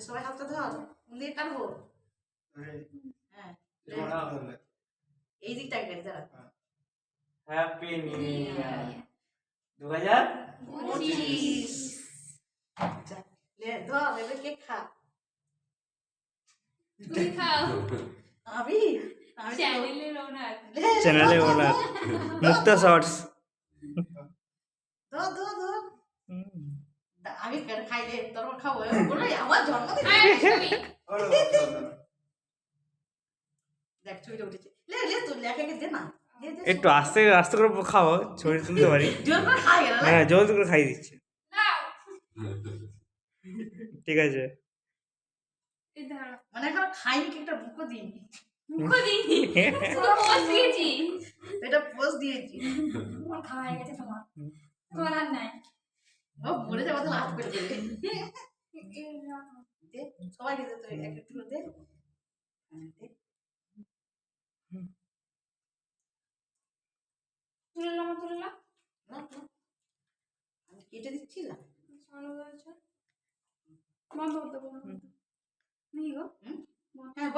সবাই হাতটা ধর দিয়ে কাটবো হ্যাঁ এই দিকটা কেটে দাঁড়া হ্যাপি নিউ ইয়ার 2025 লে ধর এবার কেক খা তুমি খাও আমি চ্যানেলে ওনার মুক্তা শর্টস ধর ধর ধর আমি কেন খাই রে তোর খাবো বলে আমার জন্মদিন দেখ ছবিটা উঠেছে লে লে তুই লেখাকে দে না একটু আস্তে আস্তে করে খাও ছবি তুলতে পারি জোর করে খাই গেল হ্যাঁ জোর করে খাই দিচ্ছি নাও ঠিক আছে এই ধরো মানে এখন খাইনি কেকটা মুখও দিইনি মুখ দিইনি পুরো পোজ দিয়েছি এটা পোজ দিয়েছি তোমার খাওয়া হয়ে গেছে তোমার আর নাই ও মরে যাবো তো হাত করে দেবে দে সবাইকে দে তুই একটু দে দে তুললাম তুললাম না না আমি কেটে দিচ্ছি না ভালো হয়েছে বন্ধ করতে বন্ধ নেই গো হ্যাঁ